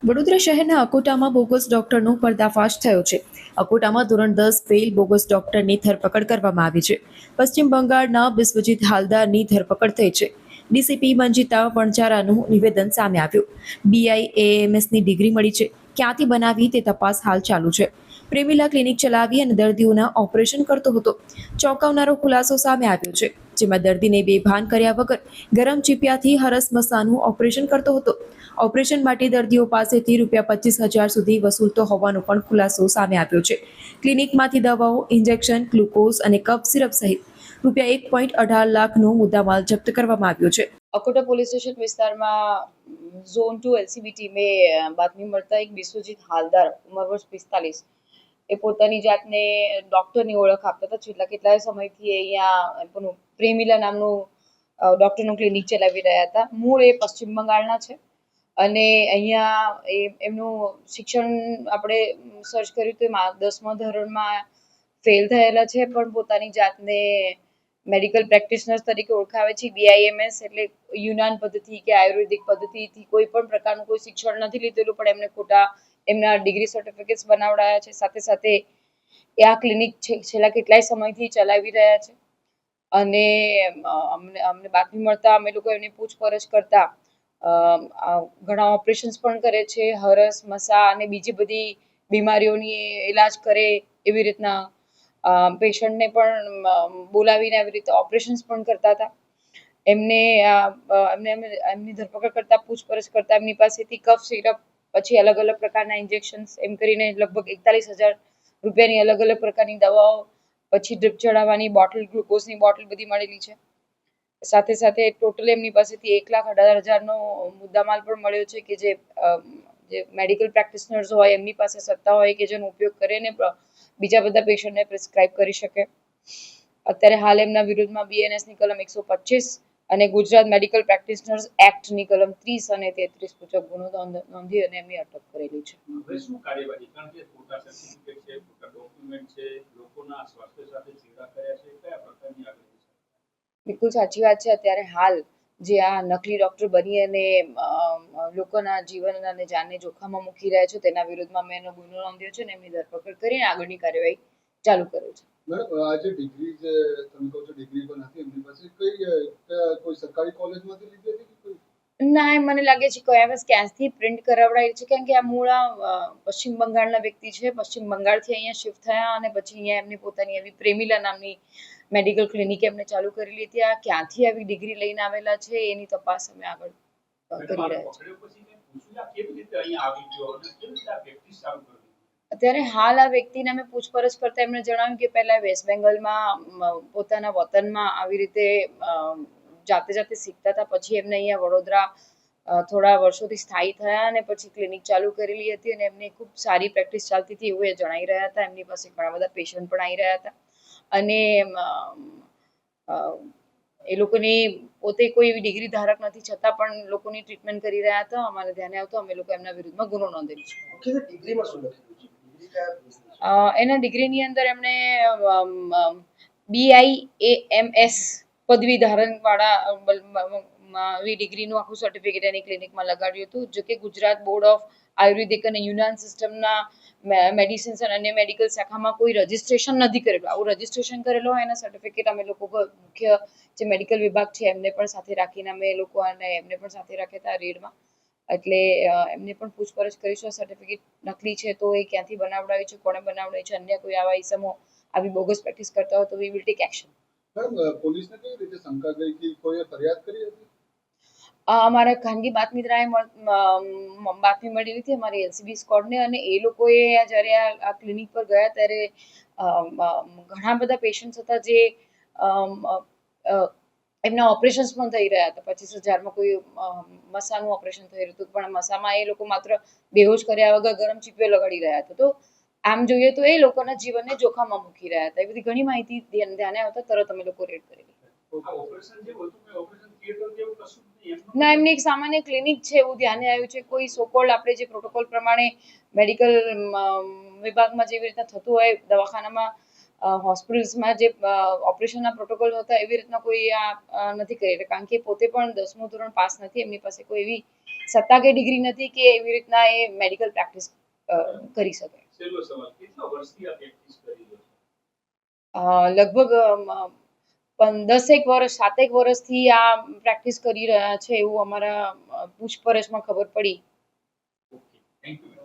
વડોદરા શહેરના અકોટામાં બોગસ ડોક્ટરનો પર્દાફાશ થયો છે. અકોટામાં ધોરણ 10 ફેલ બોગસ ડોક્ટરની ધરપકડ કરવામાં આવી છે. પશ્ચિમ બંગાળના બિસ્વજીત હાલદારની ધરપકડ થઈ છે. ડીસીપી મંજિતા વણજારાનું નિવેદન સામે આવ્યું. BIAMSની ડિગ્રી મળી છે, ક્યાંથી બનાવી તે તપાસ હાલ ચાલુ છે. પ્રેમિલા ક્લિનિક ચલાવી અને દર્દીઓના ઓપરેશન કરતો હતો. ચોંકાવનારો ખુલાસો સામે આવ્યો છે, જેમાં દર્દીને બેભાન કર્યા વગર ગરમ ચીપિયાથી હરસ મસાનું ઓપરેશન કરતો હતો. ઓપરેશન માટે દર્દીઓ પાસેથી ₹25,000 સુધી વસૂલતો હોવાનો પણ ખુલાસો સામે આવ્યો છે. ક્લિનિકમાંથી દવાઓ, ઇન્જેક્શન, ગ્લુકોઝ અને કફ સિરપ સહિત ₹1.18 લાખનો મુદ્દામાલ જપ્ત કરવામાં આવ્યો છે. अकोटा पुलिस स्टेशन विस्ताરમાં ઝોન 2 LCB ટીમે બાતમી મળતા એક બિસ્વજીત હાલદાર ઉંમર વર્ષ 45 એ પોતાની જાતને ડોક્ટરની ઓળખ આપતા હતા. છેલ્લા કેટલાય સમયથી અહીંયા પ્રેમિલા નામનું ડોક્ટરનું ક્લિનિક ચલાવી રહ્યા હતા. મૂળ એ પશ્ચિમ બંગાળના છે અને અહીંયા એમનું શિક્ષણ આપણે સર્ચ કર્યું તો 10મા ધોરણમાં ફેલ થયેલા છે, પણ પોતાની જાતને મેડિકલ પ્રેક્ટિશનર્સ તરીકે ઓળખાવે છે. BIMS એટલે યુનાન પદ્ધતિ કે આયુર્વેદિક પદ્ધતિથી કોઈ પણ પ્રકારનું કોઈ શિક્ષણ નથી લીધેલું, પણ એમને ખોટા એમના ડિગ્રી સર્ટિફિકેટ્સ બનાવડાયા છે. સાથે સાથે એ આ ક્લિનિક છેલ્લા કેટલાય સમયથી ચલાવી રહ્યા છે અને અમને બાતમી મળતા અમે લોકો એમની પૂછપરછ કરતા ઘણા ઓપરેશન્સ પણ કરે છે. હરસ, મસા અને બીજી બધી બીમારીઓની ઇલાજ કરે એવી રીતના પેશન્ટને પણ બોલાવીને આવી રીતે ઓપરેશન્સ પણ કરતા હતા. એમની ધરપકડ કરતા પૂછપરછ કરતા એમની પાસેથી કફ સિરપ, પછી અલગ અલગ પ્રકારના ઇન્જેક્શન્સ, એમ કરીને લગભગ ₹41,000ની અલગ અલગ પ્રકારની દવાઓ, પછી ડ્રીપ ચડાવવાની બોટલ, ગ્લુકોઝની બોટલ બધી મળેલી છે. સાથે સાથે ટોટલ એમની પાસેથી ₹1,18,000નો મુદ્દામાલ પણ મળ્યો છે કે જે મેડિકલ પ્રેક્ટિશનર્સ હોય એમની પાસે સત્તા હોય કે જેનો ઉપયોગ કરીને બીજા બધા પેશન્ટને પ્રિસ્ક્રાઇબ કરી શકે. અત્યારે હાલ એમના વિરુદ્ધમાં BNSની કલમ 125 અને ગુજરાત મેડિકલ પ્રેક્ટિશનર્સ એક્ટની કલમ 30 અને 33 મુજબ ગુનો નોંધી અને એમની અટક કરેલી છે. હવે શું કાર્યવાહી? કારણ કે ખોટા સર્ટિફિકેટ છે, ખોટા ડોક્યુમેન્ટ છે, લોકોના સ્વાસ્થ્ય સાથે ચેડા કર્યા છે, કયા પ્રકારની આગળ? બિલકુલ સાચી વાત છે. અત્યારે હાલ જે આ નકલી ડોક્ટર બની અને લોકોના જીવન અને જાનને જોખમમાં મૂકી રહ્યા છે તેના વિરુદ્ધમાં મેં એનો ગુનો નોંધ્યો છે અને એમની ધરપકડ કરીને આગળની કાર્યવાહી ચાલુ કરે છે. મેડમ, આ જે ડિગ્રી છે તમે કહો છો ડિગ્રી પણ નથી એમની પાસે, કોઈ સરકારી કોલેજમાંથી લીધી હતી કે ના, મને લાગે છે કે એમ ક્યાંથી પ્રિન્ટ કરાવડાવી છે, કારણ કે આ મૂળ પશ્ચિમ બંગાળના વ્યક્તિ છે. પશ્ચિમ બંગાળથી અહીંયા શિફ્ટ થયા અને પછી અહીંયા એમની પોતાની એવી પ્રેમિલા નામની મેડિકલ ક્લિનિક એમને ચાલુ કરેલી હતી. આ ક્યાંથી આવી ડિગ્રી લઈને આવેલા છે એની તપાસ અમે આગળ કરી રહ્યા છીએ. અત્યારે હાલ આ વ્યક્તિને અમે પૂછપરછ કરતા એમણે જણાવ્યું કે પહેલા વેસ્ટ બેંગલમાં પોતાના વતનમાં આવી રીતે જાતે શીખતા હતા. પછી એમને અહીંયા વડોદરા થોડા વર્ષોથી સ્થાયી થયા અને પછી ક્લિનિક ચાલુ કરેલી હતી અને એમની ખૂબ સારી પ્રેક્ટિસ ચાલતી હતી એવું એ જણાવી રહ્યા હતા. એમની પાસે ઘણા બધા પેશન્ટ પણ આવી રહ્યા હતા અને એ લોકોની પોતે કોઈ એવી ડિગ્રી ધારક નથી છતાં પણ લોકોની ટ્રીટમેન્ટ કરી રહ્યા હતા. અમારે ધ્યાને આવતું અમે લોકો એમના વિરુદ્ધમાં ગુનો નોંધેલો છે. એના ડિગ્રીની અંદર એમણે BIAMS પદવી ધારણ વાળા ડિગ્રીનું આખું સર્ટિફિકેટ એની ક્લિનિકમાં લગાડ્યું હતું. જો કે ગુજરાત બોર્ડ ઓફ આયુર્વેદિક અને યુનાન સિસ્ટમના મેડિસિન્સ અને અન્ય મેડિકલ શાખામાં કોઈ રજિસ્ટ્રેશન નથી કરેલું. આવું રજિસ્ટ્રેશન કરેલું હોય એના સર્ટિફિકેટ અમે લોકો મુખ્ય જે મેડિકલ વિભાગ છે એમને પણ સાથે રાખીને અમે લોકો અને એમને પણ સાથે રાખ્યા હતા રેડમાં. એટલે એમને પણ પૂછપરછ કરીશું. સર્ટિફિકેટ નકલી છે તો એ ક્યાંથી બનાવડાવ્યું છે, કોણે બનાવડાવ્યું છે, અન્ય કોઈ આવા ઇસમો આવી બોગસ પ્રેક્ટિસ કરતા હોય તો વી વિલ ટેક એક્શન. પોલીસને કઈ રીતે શંકા ગઈ કે કોઈએ ફરિયાદ કરી હતી? અમારા ખાનગી બાતમીદારે બાતમી મળી હતી અમારી LCB સ્કોડને અને એ લોકોએ જ્યારે આ ક્લિનિક પર ગયા ત્યારે ઘણા બધા પેશન્ટ્સ હતા જે એમના ઓપરેશન્સ પણ થઈ રહ્યા હતા. 25,000માં કોઈ મસાનું ઓપરેશન થઈ રહ્યું હતું, પણ મસામાં એ લોકો માત્ર બેહોશ કર્યા વગર ગરમ ચીપિયો લગાડી રહ્યા હતા. તો આમ જોઈએ તો એ લોકોના જીવનને જોખમમાં મૂકી રહ્યા હતા. એ બધી ઘણી માહિતી ધ્યાને આવતા તરત અમે લોકો રેડ કરેલી. ના, એમની એક સામાન્ય ક્લિનિક છે એવું ધ્યાને આવ્યું છે. કોઈ સોકોલ્ડ આપણે જે પ્રોટોકોલ પ્રમાણે મેડિકલ વિભાગમાં જેવી રીતના થતું હોય દવાખાનામાં હોસ્પિટલ્સમાં જે ઓપરેશનના પ્રોટોકોલ હતા એવી રીતના કોઈ આ નથી કરી રહ્યા, કારણ કે પોતે પણ 10મું ધોરણ પાસ નથી, એમની પાસે કોઈ એવી સત્તા કે ડિગ્રી નથી કે એવી રીતના એ મેડિકલ પ્રેક્ટિસ કરી શકે. છેલ્લો સવાલ, કેટલા વર્ષથી આ પ્રેક્ટિસ કરી રહ્યો છે? લગભગ 10 વર્ષ 7 વર્ષથી આ પ્રેક્ટિસ કરી રહ્યા છે એવું અમારા પૂછપરછમાં ખબર પડી. Okay, thank you.